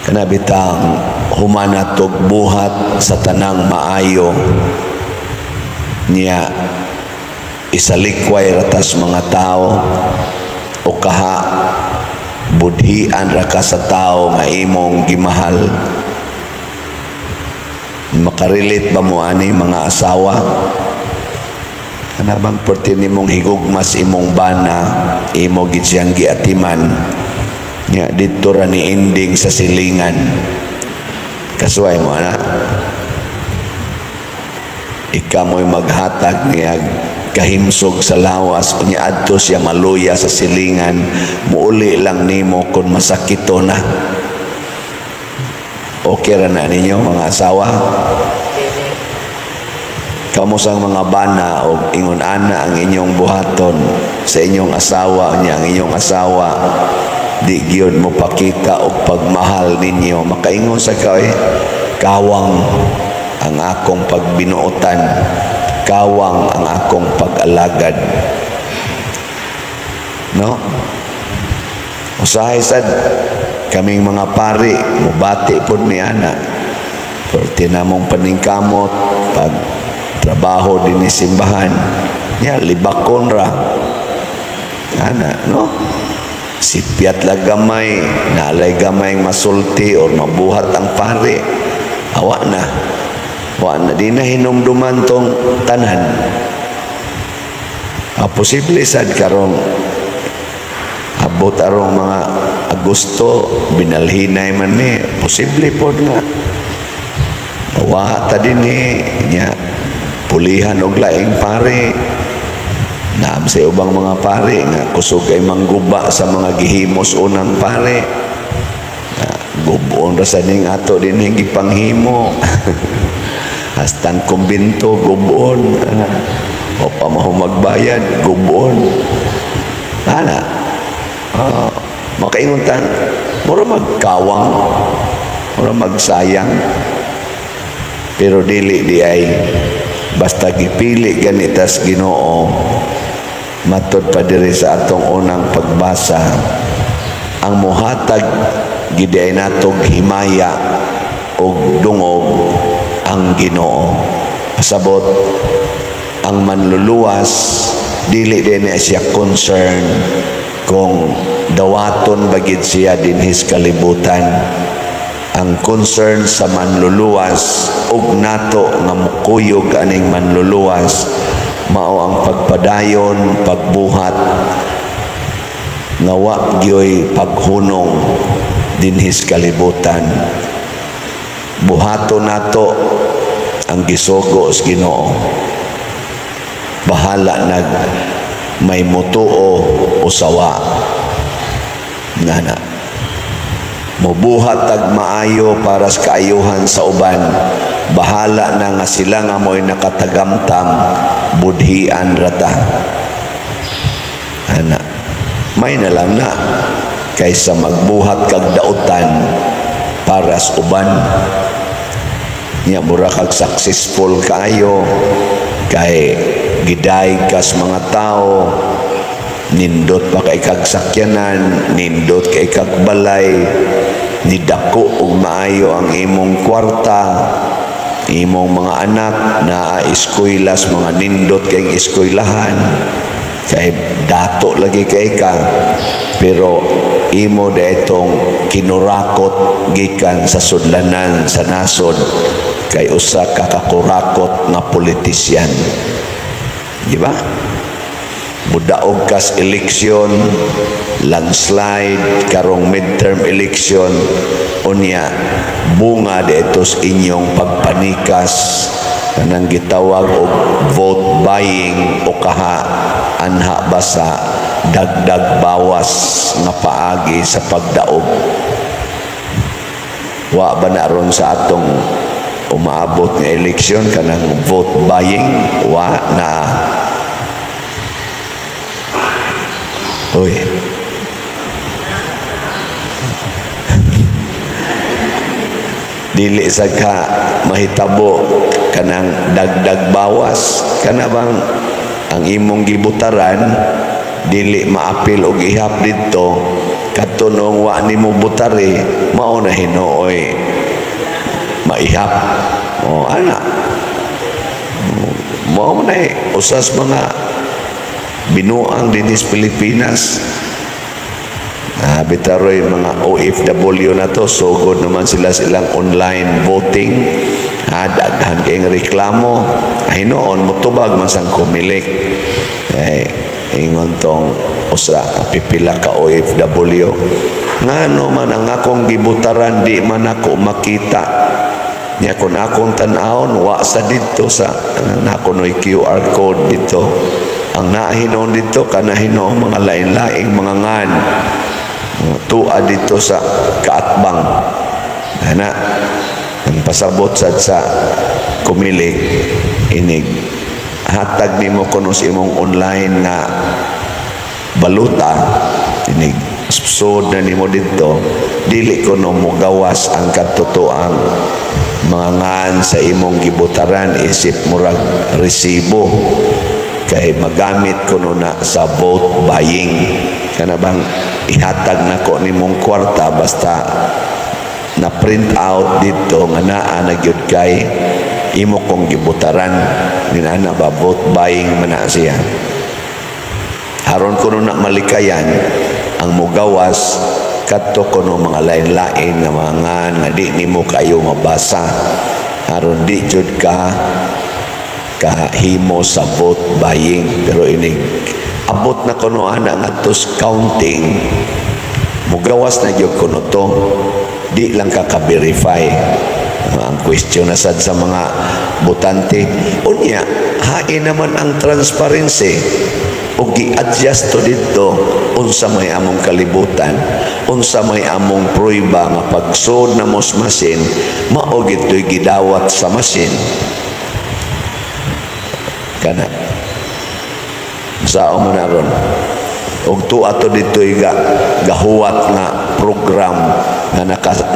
kanabitang humanatog buhat sa tanang maayo niya isalikway ratas mga tao o kaha budhian ra ka sa tao nga imong gimahal. Makarelate ba mo ani mga asawa? Kanabang porti nimong higugmas imong bana, imo gid siyang giatiman. Nya dito ra ni ending sa silingan. Kasuway mo ana. Ikaw mo'y maghatag niya kahimsog sa lawas unya adto siya maluya sa silingan, muuli lang nimo kung masakito na. Okay ra na ninyo mga asawa? Kamusang mga bana o ingon ana ang inyong buhaton sa inyong asawa unya ang inyong asawa di gyud mo pakita og pagmahal ninyo, makaingon sa kay kawang ang akong pagbinuotan, kawang ang akong pag-alagad. No? Usahay sad kaming mga pari, mubati po ni ana. Pero tinamong paningkamot, pag trabaho din ni simbahan, niya, libakon ra. Ana, no? Sipyat lang gamay, nalay gamay masulti o mabuhat ang pari. Awa na. Di na hinumduman tong tanan. Posible sad karong abot arong mga Agosto binalhinay man ni, posible pod nga wa ta din ni nya pulihan og laing pare. Naam sa ubang mga pare nga kusog ay mangguba sa mga gihimos unang pare. Gubuon ra sa ning ato din gipanghimo. Hastang kumbinto, gubon. O pa maho magbayad, gubon. Ana, makainguntan, mura magkawang, mura magsayang. Pero dili di ay, basta gipili ganitas Ginoo, matod pa diri sa atong unang pagbasa, ang muhatag giday natog himaya o dungog ang Ginoo. Pasabot ang manluluwas dili din siya concern kung dawaton bagid siya dinhis kalibutan. Ang concern sa manluluwas ug nato nga mukuyog aning manluluwas mao ang pagpadayon, pagbuhat nga wa gyoy paghunong dinhis kalibutan. Buhato nato ang gisugo sa Ginoo. Bahala nag may mutuo o sawa. Ngana. Mubuhat tag maayo para sa kaayuhan sa uban. Bahala na nga sila nga mo'y nakatagamtam budhian rata. Ana. May na lang na kaysa magbuhat kag dautan para sa uban. Nya mura kag successful kayo kay giday kas mga tao, nindot pa kay kag sakyanan, nindot kay kag balay, nidako og maayo ang imong kwarta, imong mga anak na eskwela's mga nindot kay eskwelahan, kay dato lagi kay ka, pero imo daitong kinurakot gikan sa sudlanan sa nasod kay usa ka kakurakot nga politisyan. Di ba? Mudaog kas eleksyon, landslide, karong midterm election, unya bunga detos inyong pagpanikas kanang gitawag og vote buying o kaha anha basa dagdag bawas nga paagi sa pagdaog. Wa ba na ron sa atong umaabot nga eleksyon kanang vote buying? Wa na. Uy. Dili sa ka mahitabo kanang dagdag bawas kana bang ang imong gibutaran dili maapil og ihap didto kadto nung wa nimo butari mao na hinuoy maihap o ana mao na usas mga binuang dinis Pilipinas. Bitaroy mga OFW na to, sugod naman silang online voting. Daghan kayong reklamo. Ay noon, mutubag man sang kumilik. Ingon tong usa, pipila ka OFW. Ngano man ang akong gibutaran, di man ako makita. Nya kung akong tan-awon, wa sa dito sa, nakunoy QR code dito. Ang nahinon dito, kanahinon mga lain-laing mga ngan. Tua dito sa kaatbang ana ang pasabot sa kumilig inig hatag nimo kuno sa imong online na baluta inig sud na nimo dito dili kuno mo gawas ang katotoang mga ngan sa imong gibutaran isip murag resibo kay magamit kuno na sa vote buying kana bang ihatag nako nimong kwarta basta na print out dito nga naa na gyud kay imo kong gibutaran ninana ba vote buying man na siya aron kuno na malikayan ang mugawas kadto kuno mga lain-lain nga mga nga di nimo kayo mabasa aron di jud ka kahimo sa vote buying pero inig abot na kuno ana ngadtos counting mugawas na gyud kuno to di lang ka-verify ang question na sad sa mga botante unya hain naman ang transparency ug gi-adjust to dito unsa may among kalibutan unsa may among prueba nga pagsud na mos masin mao gitoy gidawat sa masin kana sa umaron og ato dito'y gahuwat nga program na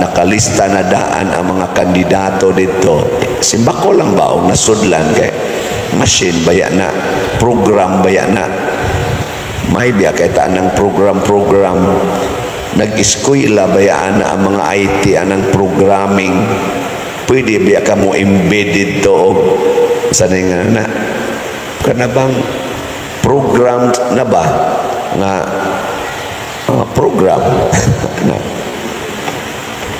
nakalista na daan ang mga kandidato dito simbako lang ba og nasudlan kay machine baya na program baya na may biya kay tanang program nag-eskwela baya na ang mga IT anang programming pwede biya ka mo embedded to sanay nga na kana bang program na ba nga program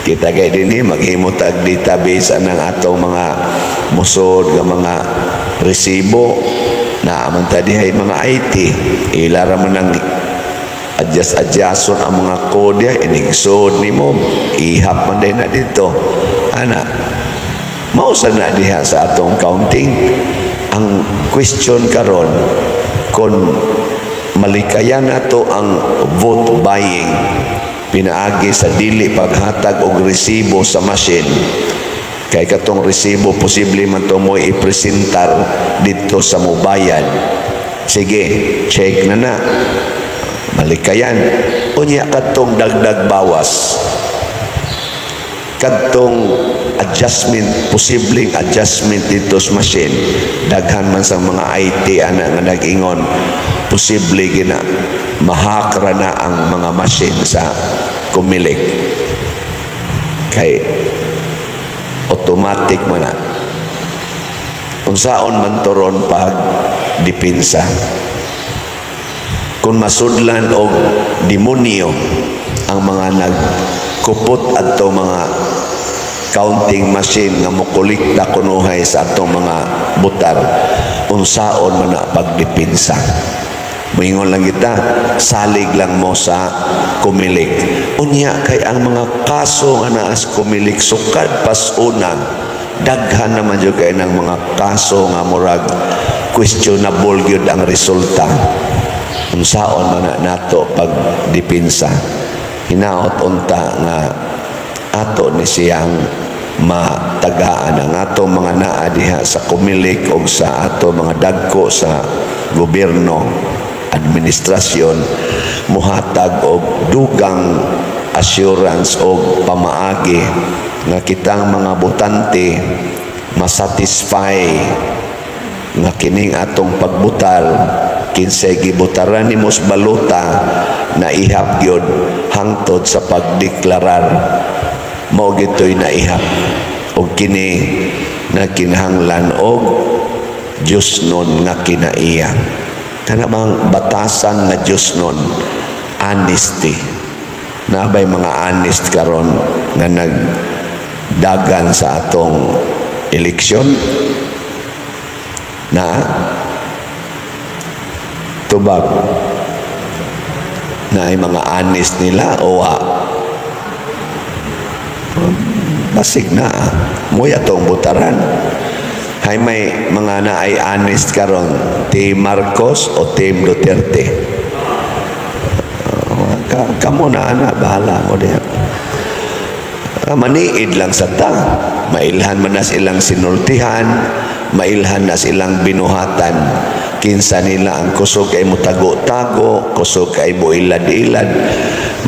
kita kay dinhi maghimo tag database anang atong mga musod nga mga resibo na amanta dihay mga IT ilara man ang adjust ang mga kode inigsod nimo ihap man din na dito ana mausa na diha sa atong counting ang question karon kon malikayan nato ang vote buying pinaagi sa dili paghatag og resibo sa machine kay katong resibo posible man to mo ipresentar dito sa mobayan sige check na malikayan unya katong dagdag bawas kadtong adjustment posibleng adjustment dito sa machine daghan man sa mga IT ana nga nag-ingon posible gina mahakra na ang mga machine sa kumilik kay automatic man na unsaon man turon pag depensa kung masudlan og demonyo ang mga nagkupot adto mga counting machine nga mokolekta kunuhay sa atong mga butar unsaon man na pagdepensa moingon lang kita salig lang mo sa kumilik unya kay ang mga kaso nga naa sa kumilik sukad pas una daghan naman jud kay ng mga kaso nga murag questionable gyud ang resulta unsaon man na nato pagdepensa hinaot unta nga ato ni siyang matagaan ang ato mga naa diha sa kumilik o sa ato mga dagko sa gobyerno administrasyon muhatag og dugang assurance o pamaagi nga kitang mga botante masatisfy nga kining atong pagbutar kinsay gibutaran nimos baluta na ihap gyud hangtod sa pagdeklarar mao gitoy na ihap og kini na kinahanglan og Diyos nun nga kinaiya. Kana bang batasan nga Diyos nun, honesty. Nabay mga honest karon nga nagdagan sa atong eleksyon na tubag na ay mga honest nila o basig na moy atong butaran. Hay may mga na ay honest karon, Team Marcos o Team Duterte. Kamo na bahala mo diyan. Maniid lang sa ta. Mailhan man na silang sinultihan, mailhan na silang binuhatan. Kinsa nila ang kusog ay mutago-tago, kusog ay builad-ilad.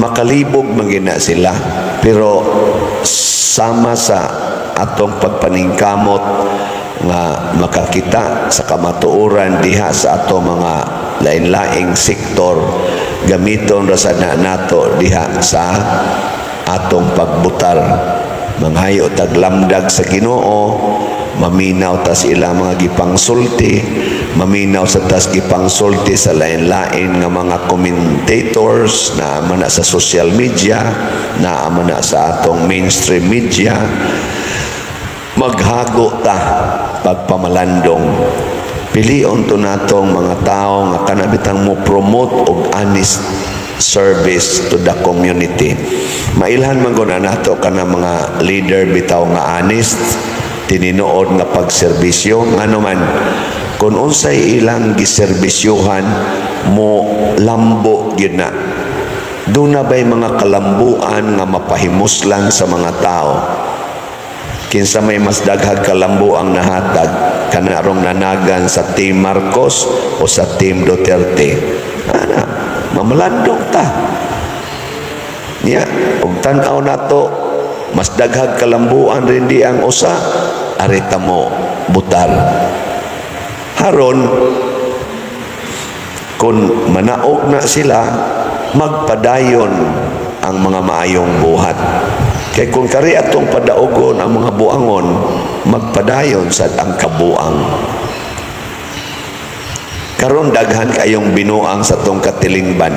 Makalibog magina sila. Pero sama sa atong pagpaningkamot nga makakita sa kamatuoran diha sa ato mga lain-laing sektor, gamiton ra sad nato diha sa atong pagbutar. Manghayo taglamdag sa Ginoo, maminaw ta sa ilang mga gipangsulti, maminaw sa tas gipangsulti sa lain-lain nga mga commentators na amana sa social media, na amana sa atong mainstream media. Maghago ta pagpamalandong. Pilion to natong mga tao nga kanabitang mo promote og honest service to the community. Mailhan man gud nato kana mga leader bitaw nga honest, tininuod nga pagserbisyo ngano man kun unsay ilang giserbisyohan mo lambo gyud na. Doon na ba'y mga kalambuan nga mapahimuslan sa mga tao? Kinsa may mas daghag kalambo ang nahatag, kanarong nanagan sa Team Marcos o sa Team Duterte? Mamalandong ta. Niya, kung tanaw na to, mas daghag kalambuan rin di ang usa, arita mo butar. Haron, kung manaog na sila, magpadayon ang mga maayong buhat. Kaya kung kari atong padaogon ang mga buangon, magpadayon sa ang kabuang. Karon daghan kayong binuang sa tong katilingban.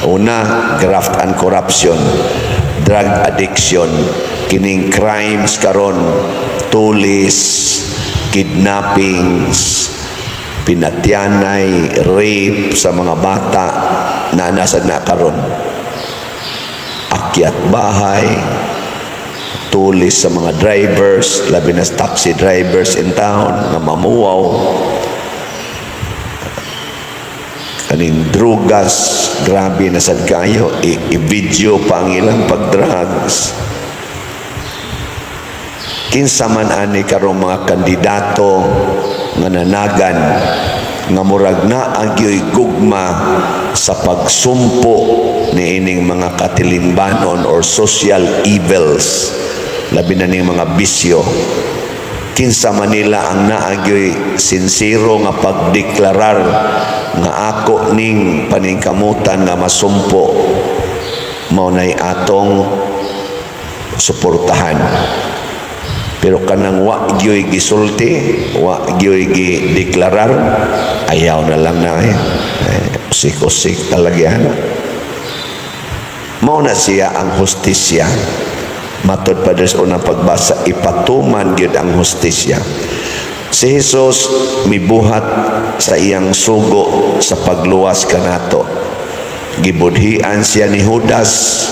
Una, graft and corruption, drug addiction, kining crimes karon, tulis, kidnappings, pinatyanay, rape sa mga bata na nasa na karon. Akyat bahay, tulis sa mga drivers, labi na taxi drivers in town na mamuwaw, kaning drugas, grabe na sad kayo, i-video pa ang ilang pag-drugs. Kinsa man ani karong mga kandidato nga nanagan nga murag na agyoy gugma sa pagsumpo ni ining mga katilingbanon or social evils, labi na ning mga bisyo. Kinsa Manila ang naagyoy sinsiro nga pagdeklarar nga ako ning paningkamutan nga masumpo, mao nay atong suportahan. Pero kanang wa gyoy gisulti, wa gyoy gideklarar, ayaw na lang na usik-usik talaga. Mao na siya ang hustisya. Matod pa sa unang pagbasa, ipatuman gyud ang hustisya. Si Jesus mibuhat sa iyang sugo sa pagluwas kanato. Gibudhi-an siya ni Judas,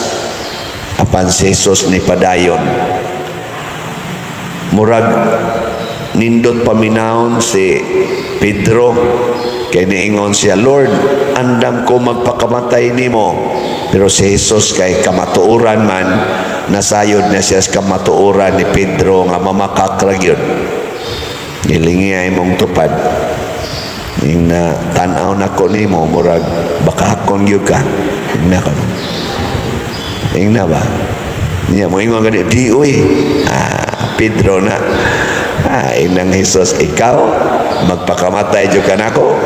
apan si Jesus ni padayon. Murag nindot paminahon si Pedro, kay niingon siya, Lord, andam ko magpakamatay nimo. Pero si Jesus kay kamatuoran man, nasayod na siya sa kamatuoran ni Pedro nga mamakak yun. Nilingi ay mong tupad. Yung na tanaw na ko nimo, murag baka akong yun ka. Yung na ko. Yung na ba? Niya mo ingon ganit, di uy. Pedro na. Inang Jesus, ikaw magpakamatay jud kanako.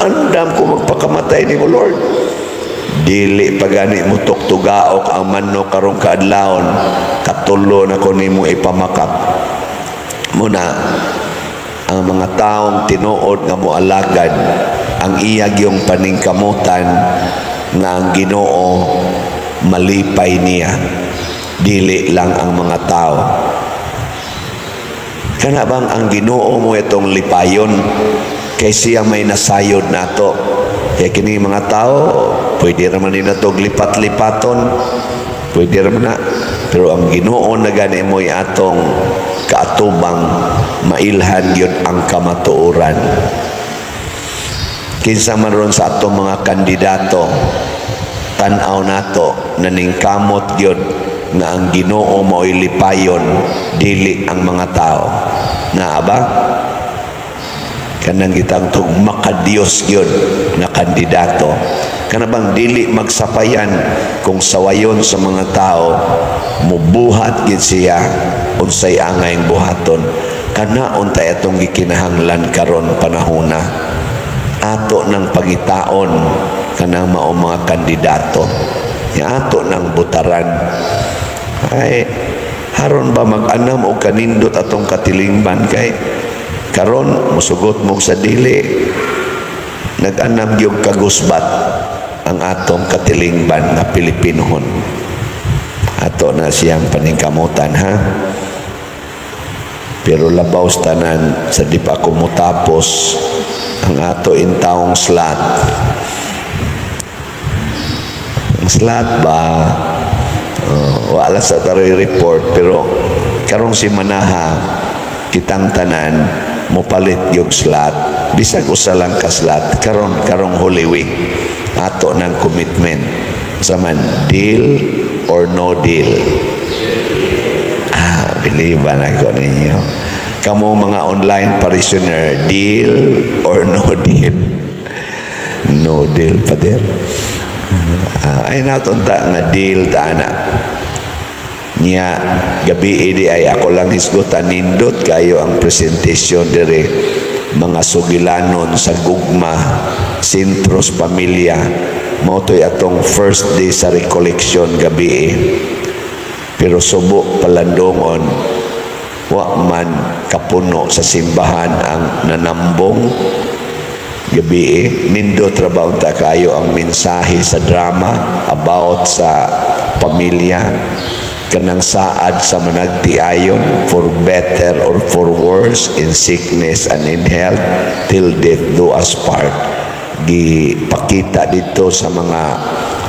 Andam ko magpakamatay nimo Lord. Dili pagani mo tuktugaok ang manok karong kaadlawon, katulo na ko nimo ipamakap. Muna ang mga taong tinuod nga moalagad ang iyag yung paningkamutan nga ang Ginoo malipay niya, dili lang ang mga tao. Kana bang ang Ginoo mo itong lipayon kay siya may nasayod nato? Kaya kini mga tao pwede raman nila itong lipat-lipaton, pwede raman na, pero ang Ginoo na gani mo atong kaatubang mailhan yun ang kamatuoran. Kinsa man ron sa atong mga kandidato, tan-aw nato naningkamot yun na ang Ginoo mo'y lipayon, dili ang mga tao. Na ba? Kanang kitang itong makadiyos yun na kandidato. Kana bang dili magsapayan kung sawayon sa mga tao, mubuhat gid siya unsay angay buhaton. Kana untay atong gikinahanglan karon panahona. Ato ng pagitaon kanang mao mga kandidato. Ato ng butaran. Ay haron ba mag-anam o kanindot atong katilingban kay karon musugot mo sa dili, nag-anam yung kagusbat ang atong katilingban na Pilipinohon. Ato na siyang paningkamutan, ha? Pero labaw tanan sa di pa kumutapos ang ato intaong slat. Ang slat ba? Wala sa taroy report, pero karong si Manaha kitang tanan mopalit yung slot, bisag usa lang ka slot karong Holy Week ato ng commitment sa man, deal or no deal. Believe na ko ninyo kamo mga online parishioner, deal or no deal? No deal pa din. Ay natunta nga deal ta na niya gabi idi ay ako lang hisgutan nindot kayo ang presentation dire mga sugilanon sa gugma Sintros Pamilya motoy atong first day sa recollection gabi pero subo palandongon wa man kapuno sa simbahan ang nanambong gabi nindot trabaho ta kayo ang mensahe sa drama about sa pamilya kanang saad sa managtiayon for better or for worse, in sickness and in health, till death do us part. Gipakita dito sa mga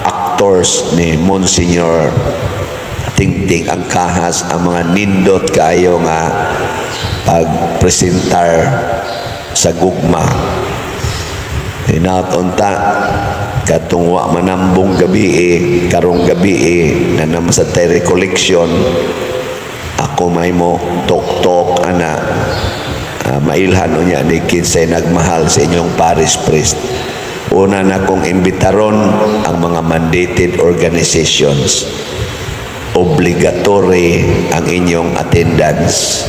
actors ni Monsignor Tingting ang kahas ang mga nindot kayo nga pagpresentar sa gugma. Hinatunta katong wa manambong gabi karong gabi na naman sa recollection ako may mo tok-tok ana mailhan unya ni kinsay nagmahal sa inyong parish priest. Una na kong imbitaron ang mga mandated organizations, obligatory ang inyong attendance,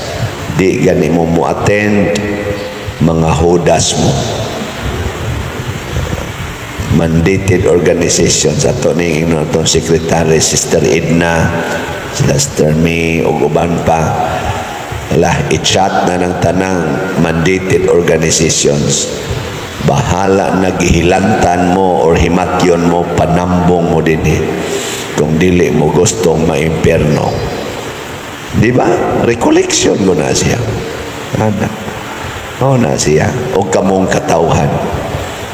di gani mo attend mga hudas mo. Mandated organizations ato ning inotong secretary Sister Edna, Sister May ug uban pa lah i-chat na ng tanang mandated organizations. Bahala nagihilantan mo or himatyon mo panambong mo dinhi kung dili mo gustong maimperno. Di ba? Recollection mo na siya. Na siya o kamong katawhan.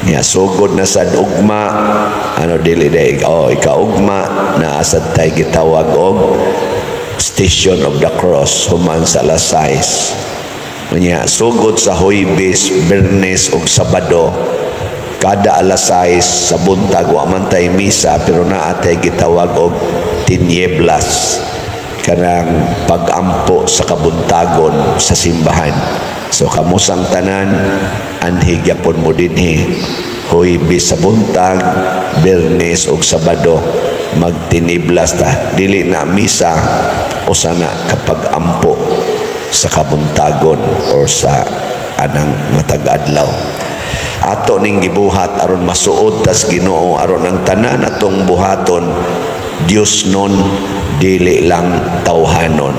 Niya sugod na sa ugma dili day ikaugma na asad tay gitawag og Station of the Cross human sa alas 6. Niya sugod sa Huwebes, Biyernes ug Sabado kada alas 6 sa buntag wa man tay misa pero naa tay gitawag og tinieblas kanang pag-ampo sa kabuntagon sa simbahan. So kamusang tanan anhi gyapon mo dinhi Huwebes sa buntag, Biyernes ug Sabado magtiniblas ta, dili na misa o sana kapag ampo sa kabuntagon or sa anang matag adlaw. Ato ning gibuhat aron masuod tas Ginoo aron ang tanan atong buhaton Dios nun dili lang tawhanon.